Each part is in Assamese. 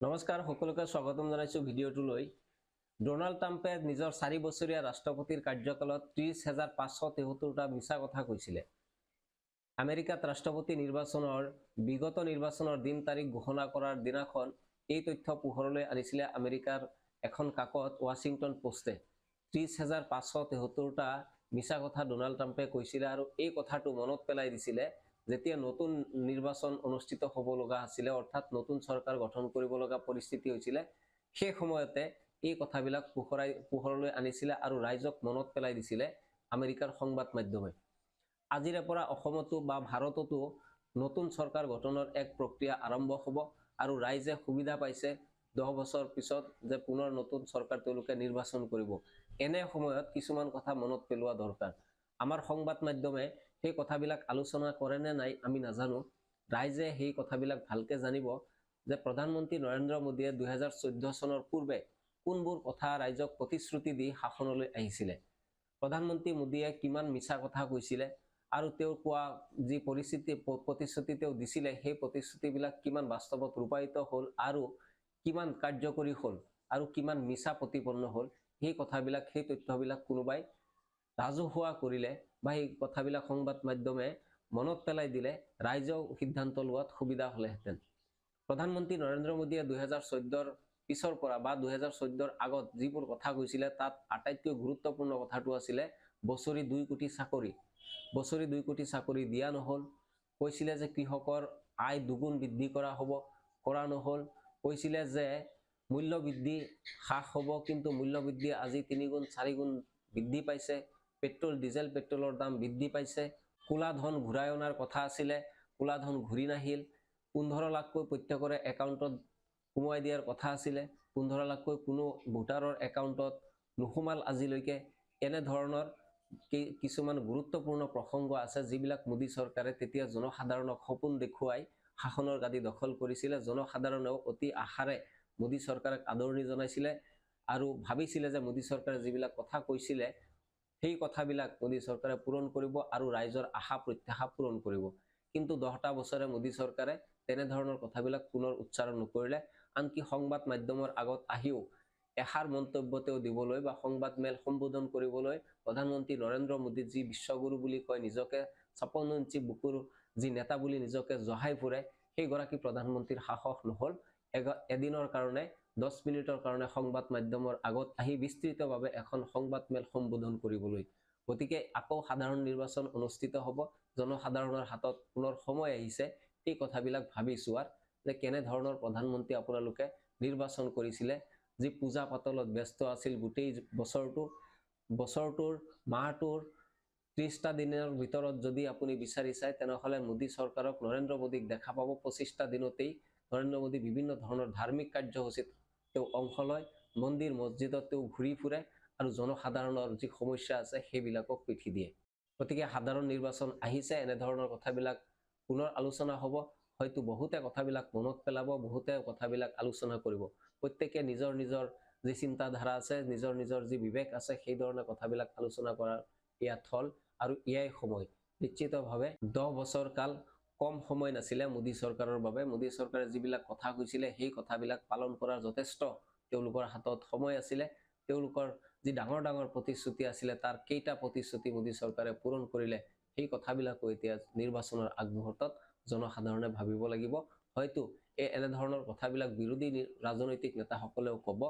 নমস্কাৰ সকলোকে স্বাগতম জনাইছো ভিডিঅ'টোলৈ। ডোনাল্ড ট্ৰাম্পে নিজৰ 4 বছৰীয়া ৰাষ্ট্ৰপতিৰ কাৰ্যকালত 30,573টা মিছা কথা কৈছিলে। আমেৰিকাত ৰাষ্ট্ৰপতি নিৰ্বাচনৰ বিগত নিৰ্বাচনৰ দিন তাৰিখ ঘোষণা কৰাৰ দিনাখন এই তথ্য পোহৰলৈ আনিছিলে আমেৰিকাৰ এখন কাকত ৱাশ্বিংটন পোষ্টে। 30,573টা মিছা কথা ডোনাল্ড ট্ৰাম্পে কৈছিলে আৰু এই কথাটো মনত পেলাই দিছিলে যেতিয়া নতুন নিৰ্বাচন অনুষ্ঠিত হ'ব লগা আছিল, অৰ্থাৎ নতুন চৰকাৰ গঠন কৰিব লগা পৰিস্থিতি হৈছিল। সেই সময়তে এই কথাবিলাক পোহৰলৈ আনিছিলে আৰু ৰাইজক মনত পেলাই দিছিলে আমেৰিকাৰ সংবাদ মাধ্যমে। আজিৰে পৰা অসমতো বা ভাৰততো নতুন চৰকাৰ গঠনৰ এক প্ৰক্ৰিয়া আৰম্ভ হ'ব আৰু ৰাইজে সুবিধা পাইছে 10 বছৰ পিছত যে পুনৰ নতুন চৰকাৰ তেওঁলোকে নিৰ্বাচন কৰিব। এনে সময়ত কিছুমান কথা মনত পেলোৱা দৰকাৰ। আমাৰ সংবাদ মাধ্যমে সেই কথাবিলাক আলোচনা কৰে নে নাই আমি নাজানো। ৰাইজে সেই কথাবিলাক ভালকে জানিব যে প্ৰধানমন্ত্ৰী নৰেন্দ্ৰ মোদীয়ে 2014 চনৰ পূৰ্বে কোনবোৰ কথা ৰাইজক প্ৰতিশ্ৰুতি দি শাসনলৈ আহিছিলে, প্ৰধানমন্ত্ৰী মোদীয়ে কিমান মিছা কথা কৈছিলে আৰু তেওঁ কোৱা যি প্ৰতিশ্ৰুতি তেওঁ দিছিলে সেই প্ৰতিশ্ৰুতিবিলাক কিমান বাস্তৱত ৰূপায়িত হ'ল আৰু কিমান কাৰ্যকৰী হ'ল আৰু কিমান মিছা প্ৰতিপন্ন হ'ল, সেই কথাবিলাক সেই তথ্যবিলাক কোনোবাই ৰাজহুৱা কৰিলে বা এই কথাবিলাক সংবাদ মাধ্যমে মনত পেলাই দিলে ৰাইজেও সিদ্ধান্ত লোৱাত সুবিধা হ'লেহেঁতেন। প্ৰধানমন্ত্ৰী নৰেন্দ্ৰ মোদীয়ে 2014ৰ পিছৰ পৰা বা 2014ৰ আগত যিবোৰ কথা কৈছিলে তাত আটাইতকৈ গুৰুত্বপূৰ্ণ কথাটো আছিলে বছৰি 2 কোটি চাকৰি। বছৰি 2 কোটি চাকৰি দিয়া নহ'ল। কৈছিলে যে কৃষকৰ আয় দুগুণ বৃদ্ধি কৰা হ'ব, কৰা নহ'ল। কৈছিলে যে মূল্য বৃদ্ধি হ্ৰাস হ'ব, কিন্তু মূল্য বৃদ্ধি আজি 3 গুণ 4 গুণ বৃদ্ধি পাইছে। পেট্ৰল ডিজেল পেট্ৰলৰ দাম বৃদ্ধি পাইছে। ক'লা ধন ঘূৰাই অনাৰ কথা আছিলে, ক'লা ধন ঘূৰি নাহিল। 15 লাখকৈ প্ৰত্যেকৰে একাউণ্টত সোমোৱাই দিয়াৰ কথা আছিলে, 15 লাখকৈ কোনো ভোটাৰৰ একাউণ্টত নোসোমাল আজিলৈকে। এনেধৰণৰ কিছুমান গুৰুত্বপূৰ্ণ প্ৰসংগ আছে যিবিলাক মোদী চৰকাৰে তেতিয়া জনসাধাৰণক সপোন দেখুৱাই শাসনৰ গাদী দখল কৰিছিলে। জনসাধাৰণেও অতি আশাৰে মোদী চৰকাৰক আদৰণি জনাইছিলে আৰু ভাবিছিলে যে মোদী চৰকাৰে যিবিলাক কথা কৈছিলে সেই কথাবিলাক মোদী চৰকাৰে পূৰণ কৰিব আৰু ৰাইজৰ আশা প্ৰত্যাশা পূৰণ কৰিব। কিন্তু 10টা বছৰে মোদী চৰকাৰে তেনেধৰণৰ কথাবিলাক পুনৰ উচ্চাৰণ নকৰিলে। আনকি সংবাদ মাধ্যমৰ আগত আহিও এষাৰ মন্তব্য তেওঁ দিবলৈ বা সংবাদ মেল সম্বোধন কৰিবলৈ প্ৰধানমন্ত্ৰী নৰেন্দ্ৰ মোদী যি বিশ্বগুৰু বুলি কয়, নিজকে 56 ইঞ্চি বুকুৰ যি নেতা বুলি নিজকে জহাই ফুৰে, সেইগৰাকী প্ৰধানমন্ত্ৰীৰ সাহস নহ'ল এদিনৰ কাৰণে 10 মিনিটৰ কাৰণে সংবাদ মাধ্যমৰ আগত আহি বিস্তৃতভাৱে এখন সংবাদ মেল সম্বোধন কৰিবলৈ। গতিকে আকৌ সাধাৰণ নিৰ্বাচন অনুষ্ঠিত হ'ব, জনসাধাৰণৰ হাতত পুনৰ সময় আহিছে এই কথাবিলাক ভাবি চোৱাৰ যে কেনেধৰণৰ প্ৰধানমন্ত্ৰী আপোনালোকে নিৰ্বাচন কৰিছিলে, যি পূজা পাতলত ব্যস্ত আছিল গোটেই বছৰটোৰ মাহটোৰ 30টা দিনৰ ভিতৰত যদি আপুনি বিচাৰি চায় তেনেহ'লে মোদী চৰকাৰক নৰেন্দ্ৰ মোদীক দেখা পাব 25টা দিনতেই নৰেন্দ্ৰ মোদী বিভিন্ন ধৰণৰ ধাৰ্মিক কাৰ্যসূচীত তেওঁ অংশ লয়, মন্দিৰ মছজিদত তেওঁ ঘূৰি ফুৰে আৰু জনসাধাৰণৰ যি সমস্যা আছে সেইবিলাকক পিঠি দিয়ে। গতিকে সাধাৰণ নিৰ্বাচন আহিছে, এনেধৰণৰ কথাবিলাক পুনৰ আলোচনা হ'ব। হয়তো বহুতে কথাবিলাক মনত পেলাব, বহুতে কথাবিলাক আলোচনা কৰিব। প্ৰত্যেকে নিজৰ নিজৰ যি চিন্তাধাৰা আছে, নিজৰ নিজৰ যি বিবেক আছে, সেই ধৰণে কথাবিলাক আলোচনা কৰাৰ এয়া থল আৰু এয়াই সময়। নিশ্চিতভাৱে 10 বছৰ কাল কম সময় নাছিলে মোদী চৰকাৰৰ বাবে। মোদী চৰকাৰে যিবিলাক কথা কৈছিলে সেই কথাবিলাক পালন কৰাৰ যথেষ্ট তেওঁলোকৰ হাতত সময় আছিলে। তেওঁলোকৰ যি ডাঙৰ ডাঙৰ প্ৰতিশ্ৰুতি আছিলে তাৰ কেইটা প্ৰতিশ্ৰুতি মোদী চৰকাৰে পূৰণ কৰিলে সেই কথাবিলাকো এতিয়া নিৰ্বাচনৰ আগমুহূৰ্তত জনসাধাৰণে ভাবিব লাগিব। হয়তো এনেধৰণৰ কথাবিলাক বিৰোধী ৰাজনৈতিক নেতাসকলেও ক'ব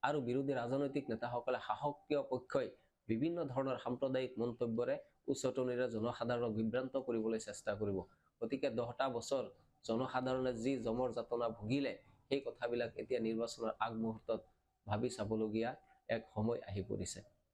আৰু বিৰোধী ৰাজনৈতিক নেতাসকলে শাসকীয় পক্ষই বিভিন্ন ধৰণৰ সাম্প্ৰদায়িক মন্তব্যৰে উচটনিৰে জনসাধাৰণক বিভ্ৰান্ত কৰিবলৈ চেষ্টা কৰিব। গতিকে 10টা বছৰ জনসাধাৰণে যি জমৰ যাতনা ভুগিলে সেই কথাবিলাক এতিয়া নিৰ্বাচনৰ আগমুহূৰ্তত ভাবি চাবলগীয়া এক সময় আহি পৰিছে।